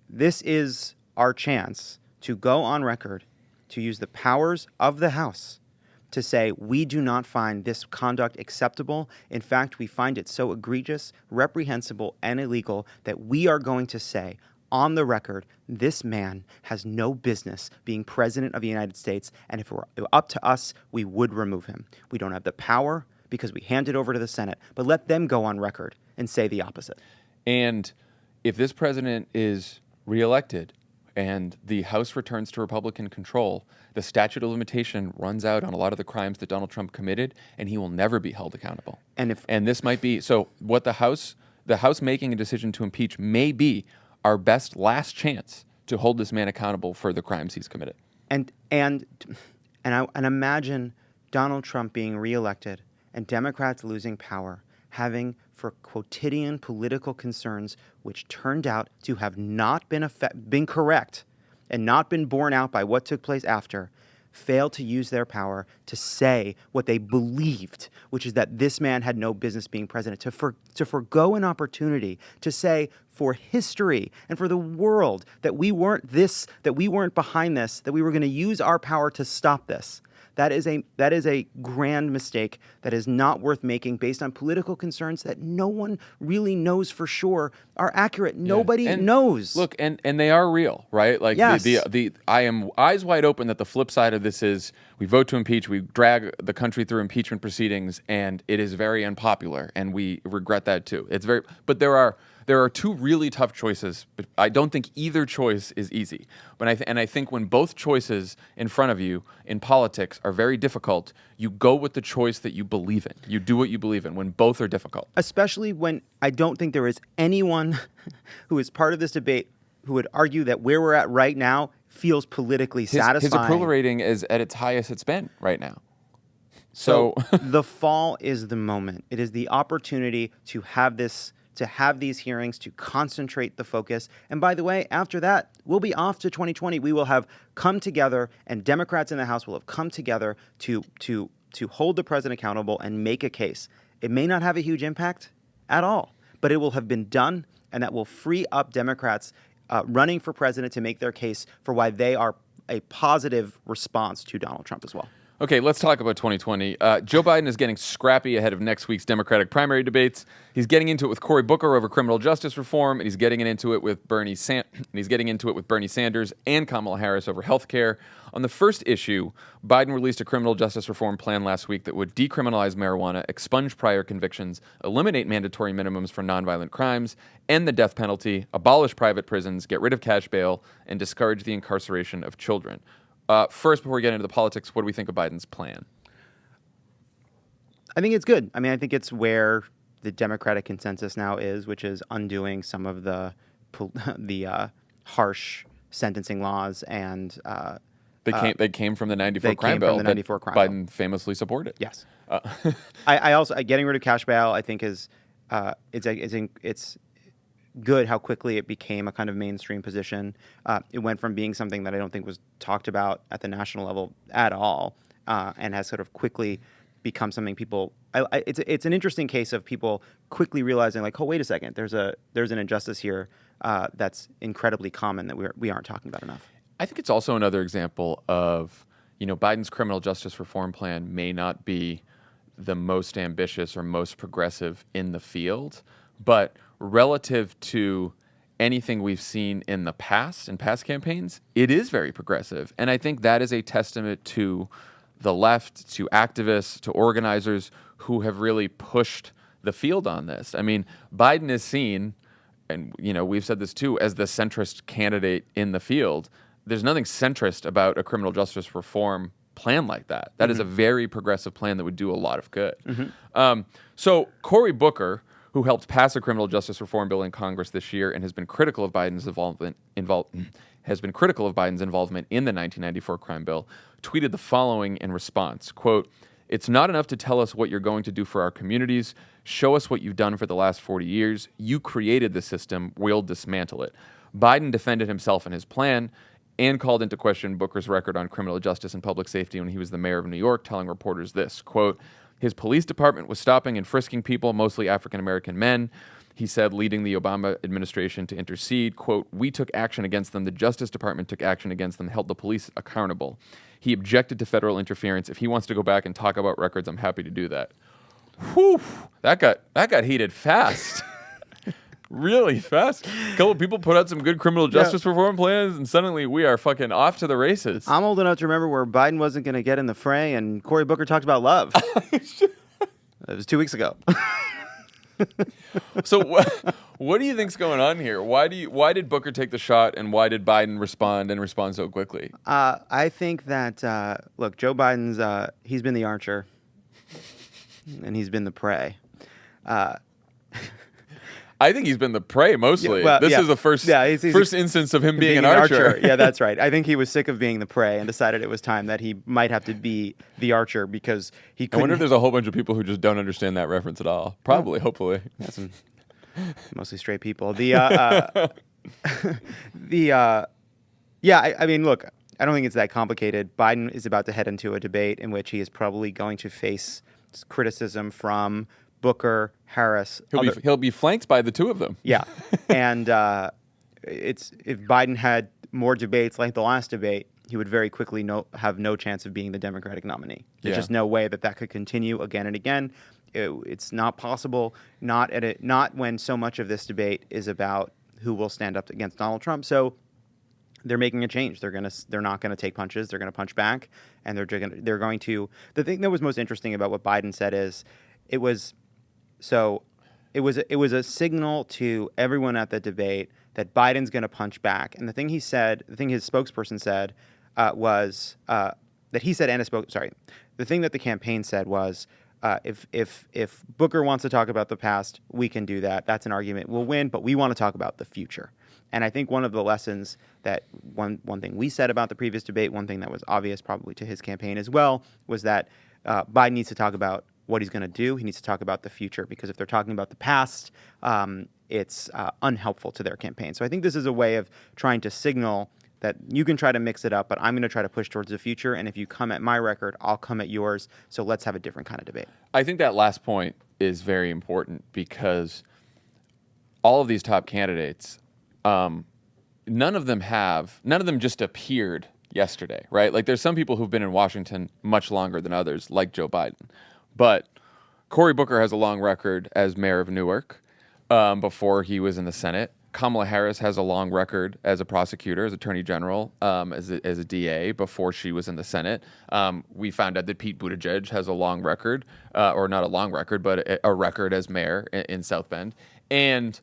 This is our chance to go on record, to use the powers of the House to say we do not find this conduct acceptable. In fact, we find it so egregious, reprehensible, and illegal that we are going to say on the record, this man has no business being president of the United States, and if it were up to us, we would remove him. We don't have the power because we hand it over to the Senate, but let them go on record and say the opposite. And if this president is reelected and the House returns to Republican control, the statute of limitation runs out on a lot of the crimes that Donald Trump committed, and he will never be held accountable. And this might be, so what the House making a decision to impeach may be our best last chance to hold this man accountable for the crimes he's committed. And imagine Donald Trump being reelected and Democrats losing power, having for quotidian political concerns, which turned out to have not been correct and not been borne out by what took place after, failed to use their power to say what they believed, which is that this man had no business being president, to forgo an opportunity to say for history and for the world that we weren't behind this, that we were going to use our power to stop this. That is a grand mistake that is not worth making based on political concerns that no one really knows for sure are accurate. Nobody knows. Look, and they are real, right? Like yes. I am eyes wide open that the flip side of this is we vote to impeach, we drag the country through impeachment proceedings, and it is very unpopular, and we regret that too. But there are two really tough choices. But I don't think either choice is easy. But I think when both choices in front of you in politics are very difficult, you go with the choice that you believe in. You do what you believe in when both are difficult. Especially when I don't think there is anyone who is part of this debate who would argue that where we're at right now feels politically satisfying. His approval rating is at its highest it's been right now. So the fall is the moment. It is the opportunity to have these hearings, to concentrate the focus. And by the way, after that, we'll be off to 2020. We will have come together, and Democrats in the House will have come together to hold the president accountable and make a case. It may not have a huge impact at all, but it will have been done, and that will free up Democrats running for president to make their case for why they are a positive response to Donald Trump as well. Okay, let's talk about 2020. Joe Biden is getting scrappy ahead of next week's Democratic primary debates. He's getting into it with Cory Booker over criminal justice reform, and he's getting into it with Bernie Sanders and Kamala Harris over health care. On the first issue, Biden released a criminal justice reform plan last week that would decriminalize marijuana, expunge prior convictions, eliminate mandatory minimums for nonviolent crimes, end the death penalty, abolish private prisons, get rid of cash bail, and discourage the incarceration of children. First, before we get into the politics, what do we think of Biden's plan? I think it's good. I mean, I think it's where the Democratic consensus now is, which is undoing some of the harsh sentencing laws and they came from the 94 crime bill. Biden famously supported. Yes. I also getting rid of cash bail, I think, is it's good how quickly it became a kind of mainstream position. It went from being something that I don't think was talked about at the national level at all, and has sort of quickly become something people. It's an interesting case of people quickly realizing, like, oh, wait a second, there's an injustice here that's incredibly common that we aren't talking about enough. I think it's also another example of, Biden's criminal justice reform plan may not be the most ambitious or most progressive in the field, but relative to anything we've seen in past campaigns, it is very progressive. And I think that is a testament to the left, to activists, to organizers who have really pushed the field on this. I mean, Biden is seen, and we've said this too, as the centrist candidate in the field. There's nothing centrist about a criminal justice reform plan like that. That is a very progressive plan that would do a lot of good. So Cory Booker, who helped pass a criminal justice reform bill in Congress this year and has been critical of Biden's involvement in the 1994 crime bill, tweeted the following in response, quote, "It's not enough to tell us what you're going to do for our communities. Show us what you've done for the last 40 years. You created the system. We'll dismantle it." Biden defended himself and his plan and called into question Booker's record on criminal justice and public safety when he was the mayor of New York, telling reporters this, quote, "His police department was stopping and frisking people, mostly African-American men," he said, leading the Obama administration to intercede. Quote, "We took action against them. The Justice Department took action against them, held the police accountable. He objected to federal interference. If he wants to go back and talk about records, I'm happy to do that." Whew, that got heated fast. Really fast. A couple of people put out some good criminal justice reform plans, and suddenly we are fucking off to the races. I'm old enough to remember where Biden wasn't going to get in the fray, and Cory Booker talked about love. It was 2 weeks ago. So what do you think's going on here? Why did Booker take the shot, and why did Biden respond so quickly? I think that look, Joe Biden's he's been the archer, and he's been the prey. I think he's been the prey mostly. This is the first instance of him being an archer. Yeah, that's right. I think he was sick of being the prey and decided it was time that he might have to be the archer because he couldn't. I wonder if there's a whole bunch of people who just don't understand that reference at all. Probably, hopefully. Yeah, some mostly straight people. I mean, look, I don't think it's that complicated. Biden is about to head into a debate in which he is probably going to face criticism from Booker, Harris. He'll be flanked by the two of them. Yeah, and if Biden had more debates like the last debate, he would very quickly have no chance of being the Democratic nominee. There's just no way that could continue again and again. It's not possible. Not when so much of this debate is about who will stand up against Donald Trump. So they're making a change. They're not gonna take punches. They're gonna punch back, and they're going to. The thing that was most interesting about what Biden said is, it was a signal to everyone at the debate that Biden's going to punch back. And the thing his spokesperson said was that he said, the thing that the campaign said was, if Booker wants to talk about the past, we can do that. That's an argument we'll win, but we want to talk about the future. And I think one of the lessons that one thing we said about the previous debate, one thing that was obvious probably to his campaign as well, was that Biden needs to talk about what he's going to do. He needs to talk about the future, because if they're talking about the past, it's unhelpful to their campaign. So I think this is a way of trying to signal that you can try to mix it up, but I'm going to try to push towards the future. And if you come at my record, I'll come at yours. So let's have a different kind of debate. I think that last point is very important, because all of these top candidates, none of them just appeared yesterday, right? Like, there's some people who've been in Washington much longer than others, like Joe Biden. But Cory Booker has a long record as mayor of Newark before he was in the Senate. Kamala Harris has a long record as a prosecutor, as attorney general, as a DA before she was in the Senate. We found out that Pete Buttigieg has a long record, or not a long record, but a record as mayor in South Bend. And,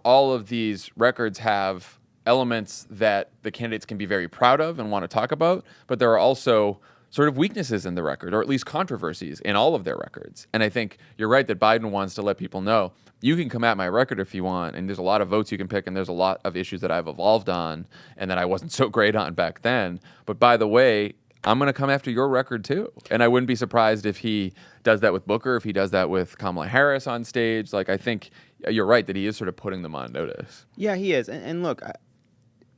all of these records have elements that the candidates can be very proud of and want to talk about, but there are also sort of weaknesses in the record, or at least controversies in all of their records. And I think you're right that Biden wants to let people know, you can come at my record if you want, and there's a lot of votes you can pick, and there's a lot of issues that I've evolved on and that I wasn't so great on back then. But by the way, I'm going to come after your record too. And I wouldn't be surprised if he does that with Booker, if he does that with Kamala Harris on stage. Like, I think you're right that he is sort of putting them on notice. Yeah, he is. And look,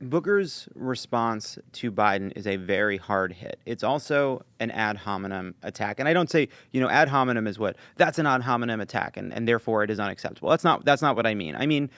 Booker's response to Biden is a very hard hit. It's also an ad hominem attack. And I don't say, ad hominem is that's an ad hominem attack, and therefore it is unacceptable. That's not what I mean. I mean,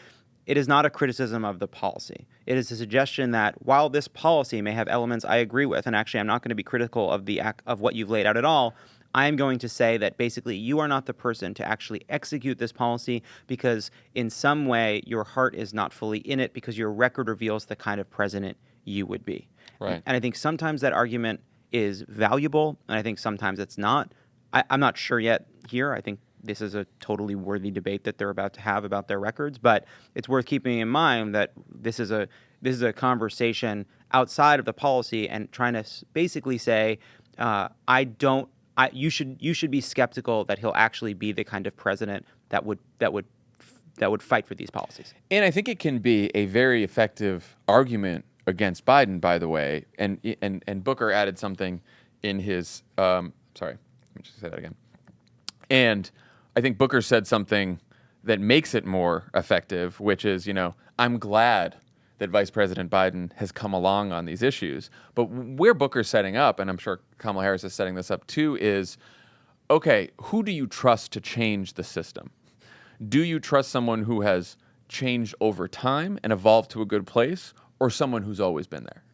it is not a criticism of the policy. It is a suggestion that while this policy may have elements I agree with, and actually I'm not going to be critical of what you've laid out at all, I am going to say that basically you are not the person to actually execute this policy, because in some way your heart is not fully in it, because your record reveals the kind of president you would be. Right. And I think sometimes that argument is valuable, and I think sometimes it's not. I'm not sure yet here. I think this is a totally worthy debate that they're about to have about their records, but it's worth keeping in mind that this is a conversation outside of the policy, and trying to basically say, you should be skeptical that he'll actually be the kind of president that would fight for these policies. And I think it can be a very effective argument against Biden, by the way. And Booker added something in his sorry, let me just say that again. And I think Booker said something that makes it more effective, which is, I'm glad that Vice President Biden has come along on these issues. But where Booker's setting up, and I'm sure Kamala Harris is setting this up too, is, okay, who do you trust to change the system? Do you trust someone who has changed over time and evolved to a good place, or someone who's always been there?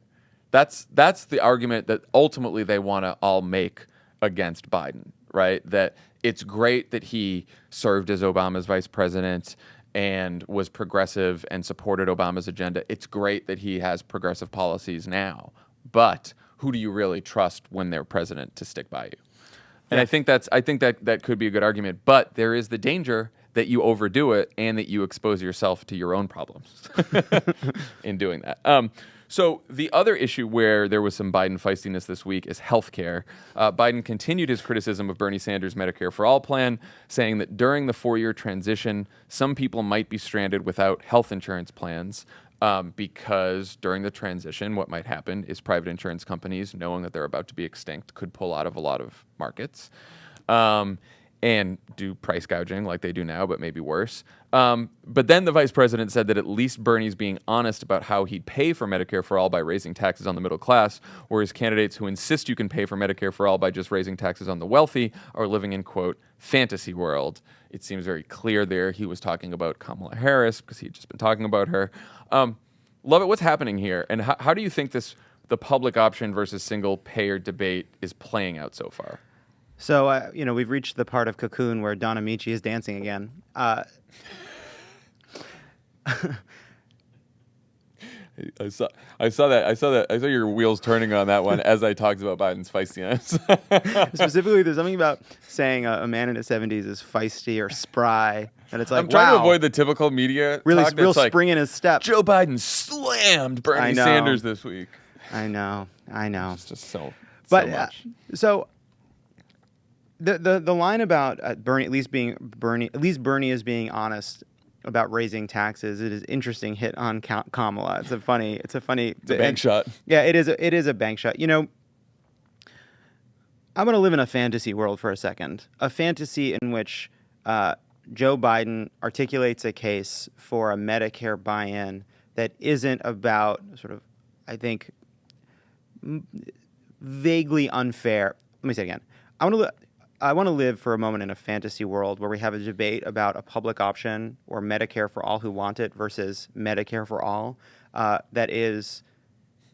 That's the argument that ultimately they want to all make against Biden, right? That it's great that he served as Obama's vice president and was progressive and supported Obama's agenda. It's great that he has progressive policies now, but who do you really trust when they're president to stick by you? And I think that could be a good argument, but there is the danger that you overdo it and that you expose yourself to your own problems in doing that. So the other issue where there was some Biden feistiness this week is healthcare. Biden continued his criticism of Bernie Sanders' Medicare for All plan, saying that during the 4-year transition, some people might be stranded without health insurance plans because during the transition, what might happen is private insurance companies, knowing that they're about to be extinct, could pull out of a lot of markets. and do price gouging like they do now, but maybe worse. But then the vice president said that at least Bernie's being honest about how he'd pay for Medicare for all by raising taxes on the middle class, whereas candidates who insist you can pay for Medicare for all by just raising taxes on the wealthy are living in, quote, fantasy world. It seems very clear there he was talking about Kamala Harris because he'd just been talking about her. Lovett, what's happening here? And how do you think the public option versus single payer debate is playing out so far? So, we've reached the part of Cocoon where Don Amici is dancing again. I saw your wheels turning on that one as I talked about Biden's feistiness. Specifically, there's something about saying a man in his 70s is feisty or spry. And it's like, I'm trying wow, to avoid the typical media really talk real that's spring like, in his step. Joe Biden slammed Bernie Sanders this week. I know. It's just so much. So the line about Bernie, at least Bernie is being honest about raising taxes. It is an interesting hit on Kamala. It's a funny. It's a bank shot. Yeah, it is a bank shot. I'm going to live in a fantasy world for a second. A fantasy in which Joe Biden articulates a case for a Medicare buy-in that isn't about sort of, I think, vaguely unfair. Let me say it again. I want to live for a moment in a fantasy world where we have a debate about a public option or Medicare for all who want it versus Medicare for all that is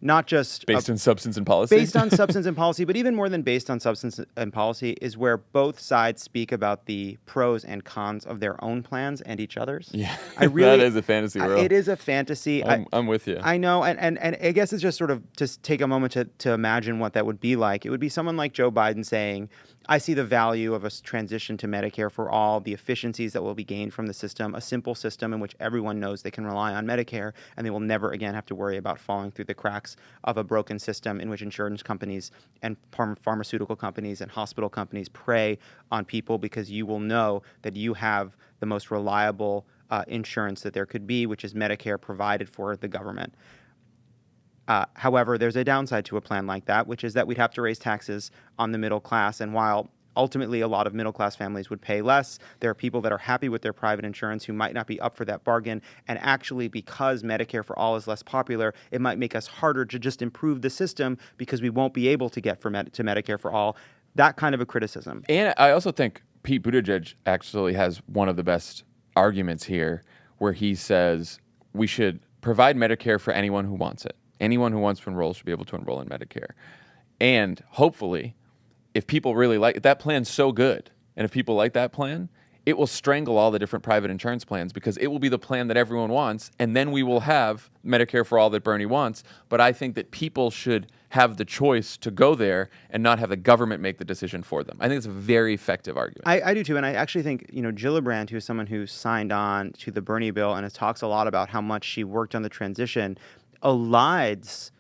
not just based on substance and policy. Based on substance and policy, but even more than based on substance and policy is where both sides speak about the pros and cons of their own plans and each other's. Yeah, that is a fantasy world. It is a fantasy. I'm with you. I know, and I guess it's just sort of just take a moment to imagine what that would be like. It would be someone like Joe Biden saying, I see the value of a transition to Medicare for all, the efficiencies that will be gained from the system, a simple system in which everyone knows they can rely on Medicare and they will never again have to worry about falling through the cracks of a broken system in which insurance companies and pharmaceutical companies and hospital companies prey on people because you will know that you have the most reliable insurance that there could be, which is Medicare provided for the government. However, there's a downside to a plan like that, which is that we'd have to raise taxes on the middle class. And while ultimately a lot of middle class families would pay less, there are people that are happy with their private insurance who might not be up for that bargain. And actually, because Medicare for all is less popular, it might make us harder to just improve the system because we won't be able to get to Medicare for all. That kind of a criticism. And I also think Pete Buttigieg actually has one of the best arguments here where he says we should provide Medicare for anyone who wants it. Anyone who wants to enroll should be able to enroll in Medicare. And hopefully, if people really like that plan's so good, and if people like that plan, it will strangle all the different private insurance plans because it will be the plan that everyone wants, and then we will have Medicare for all that Bernie wants. But I think that people should have the choice to go there and not have the government make the decision for them. I think it's a very effective argument. I do too, and I actually think, Gillibrand, who is someone who signed on to the Bernie bill and talks a lot about how much she worked on the transition, elides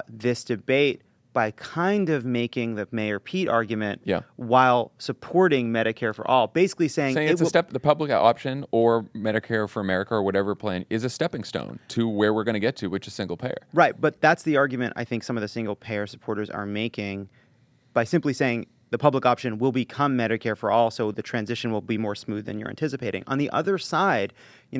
this debate by kind of making the Mayor Pete argument while supporting Medicare for all, basically saying it's a step, the public option or Medicare for America or whatever plan is a stepping stone to where we're going to get to, which is single payer. Right, but that's the argument I think some of the single payer supporters are making by simply saying the public option will become Medicare for all, so the transition will be more smooth than you're anticipating. On the other side,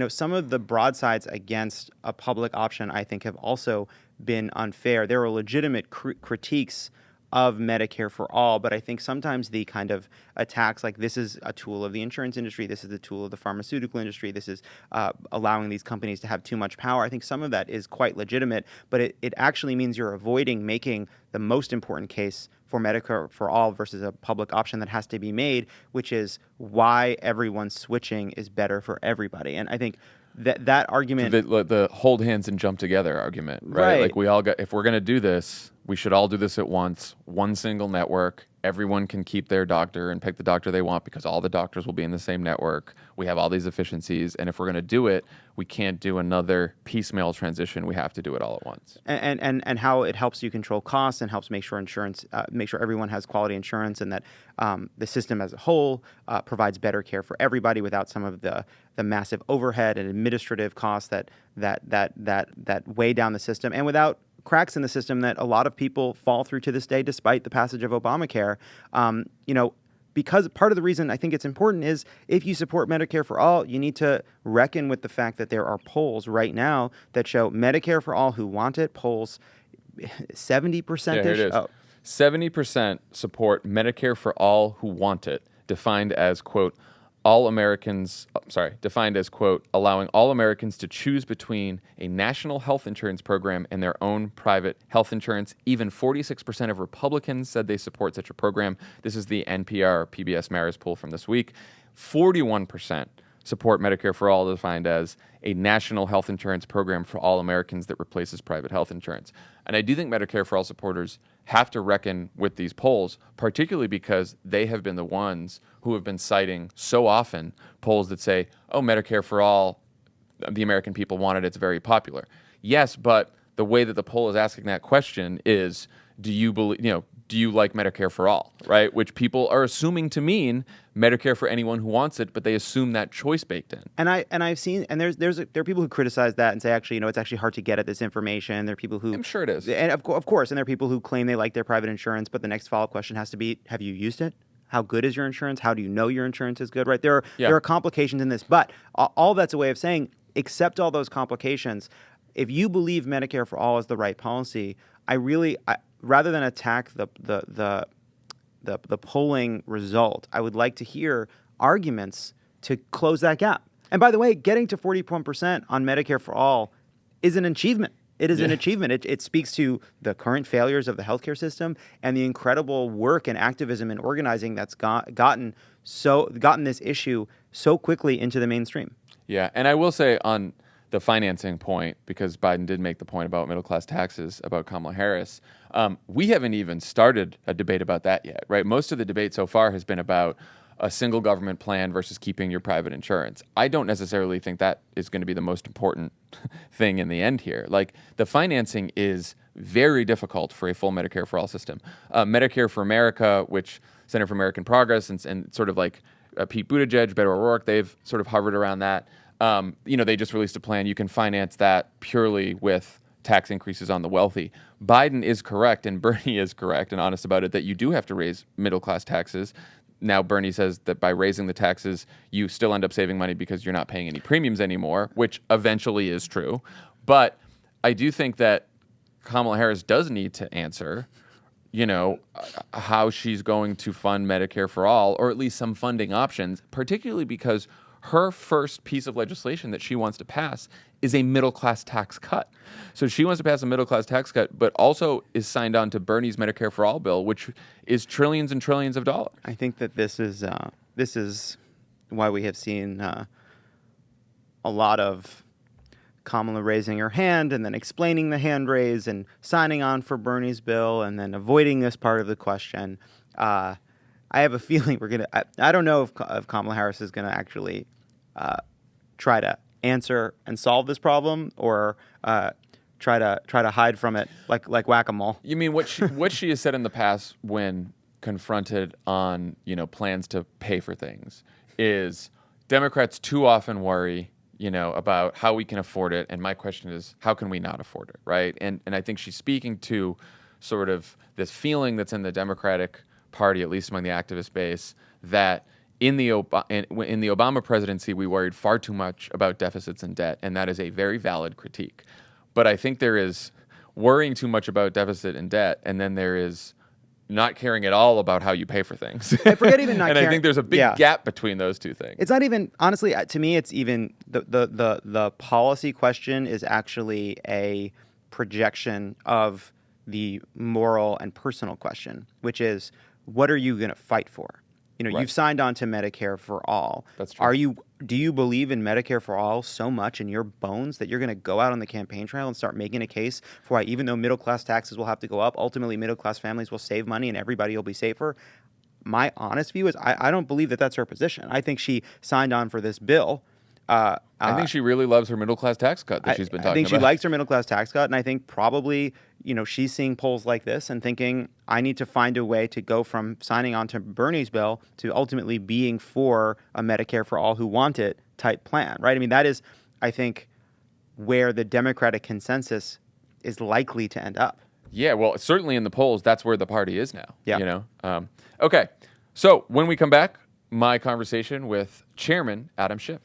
some of the broadsides against a public option, I think, have also been unfair. There are legitimate critiques of Medicare for all, but I think sometimes the kind of attacks like this is a tool of the insurance industry, this is a tool of the pharmaceutical industry, this is allowing these companies to have too much power. I think some of that is quite legitimate, but it actually means you're avoiding making the most important case for Medicare for all versus a public option that has to be made, which is why everyone switching is better for everybody. And I think that argument, the hold hands and jump together argument, right? Like we all got, if we're going to do this, we should all do this at once, one single network. Everyone can keep their doctor and pick the doctor they want because all the doctors will be in the same network. We have all these efficiencies. And if we're going to do it, we can't do another piecemeal transition. We have to do it all at once. And how it helps you control costs and helps make sure everyone has quality insurance and that the system as a whole provides better care for everybody without some of the massive overhead and administrative costs that weigh down the system and without cracks in the system that a lot of people fall through to this day, despite the passage of Obamacare. because part of the reason I think it's important is if you support Medicare for all, you need to reckon with the fact that there are polls right now that show Medicare for all who want it, polls 70%. Yeah, here it is. 70% support Medicare for all who want it, defined as, quote, defined as, quote, allowing all Americans to choose between a national health insurance program and their own private health insurance. Even 46% of Republicans said they support such a program. This is the NPR PBS Marist poll from this week. 41% support Medicare for all, defined as a national health insurance program for all Americans that replaces private health insurance. And I do think Medicare for all supporters have to reckon with these polls, particularly because they have been the ones who have been citing so often polls that say, oh, Medicare for all, the American people want it, it's very popular. Yes, but the way that the poll is asking that question is, do you like Medicare for all, right? Which people are assuming to mean Medicare for anyone who wants it, but they assume that choice baked in. And I've seen, and there are people who criticize that and say, actually, it's actually hard to get at this information. There are people who, I'm sure it is, and of course, and there are people who claim they like their private insurance, but the next follow-up question has to be, have you used it? How good is your insurance? How do you know your insurance is good? Right? There are complications in this, but all that's a way of saying, accept all those complications. If you believe Medicare for all is the right policy, rather than attack the polling result, I would like to hear arguments to close that gap. And by the way, getting to 41% on Medicare for all is an achievement. It is an achievement. It speaks to the current failures of the healthcare system and the incredible work and activism and organizing that's gotten this issue so quickly into the mainstream. Yeah, and I will say on the financing point, because Biden did make the point about middle-class taxes, about Kamala Harris, we haven't even started a debate about that yet, right? Most of the debate so far has been about a single government plan versus keeping your private insurance. I don't necessarily think that is going to be the most important thing in the end here. Like, the financing is very difficult for a full Medicare for all system. Medicare for America, which Center for American Progress and sort of like Pete Buttigieg, Beto O'Rourke, they've sort of hovered around that. They just released a plan. You can finance that purely with tax increases on the wealthy. Biden is correct, and Bernie is correct and honest about it, that you do have to raise middle-class taxes. Now, Bernie says that by raising the taxes, you still end up saving money because you're not paying any premiums anymore, which eventually is true. But I do think that Kamala Harris does need to answer, how she's going to fund Medicare for all, or at least some funding options, particularly because her first piece of legislation that she wants to pass is a middle-class tax cut. So she wants to pass a middle-class tax cut, but also is signed on to Bernie's Medicare for All bill, which is trillions and trillions of dollars. I think that this is why we have seen a lot of Kamala raising her hand and then explaining the hand raise and signing on for Bernie's bill and then avoiding this part of the question. I have a feeling I don't know if Kamala Harris is going to actually try to answer and solve this problem or try to hide from it like whack-a-mole. You mean what she has said in the past when confronted on plans to pay for things is Democrats too often worry about how we can afford it, and my question is, how can we not afford it, right? And I think she's speaking to sort of this feeling that's in the Democratic Party, at least among the activist base, that in the Obama presidency, we worried far too much about deficits and debt, and that is a very valid critique. But I think there is worrying too much about deficit and debt, and then there is not caring at all about how you pay for things. I forget even not and caring. I think there's a big gap between those two things. It's not even, honestly, to me, it's even the policy question is actually a projection of the moral and personal question, which is, what are you going to fight for? Right. You've signed on to Medicare for all. That's true. Do you believe in Medicare for all so much in your bones that you're going to go out on the campaign trail and start making a case for why, even though middle-class taxes will have to go up, ultimately middle-class families will save money and everybody will be safer? My honest view is I don't believe that that's her position. I think she signed on for this bill. I think she really loves her middle-class tax cut that she's been talking about. I think she likes her middle-class tax cut, and I think probably, she's seeing polls like this and thinking, I need to find a way to go from signing on to Bernie's bill to ultimately being for a Medicare for all who want it type plan, right? I mean, that is, I think, where the Democratic consensus is likely to end up. Yeah, well, certainly in the polls, that's where the party is now. Yeah. Okay, So when we come back, my conversation with Chairman Adam Schiff.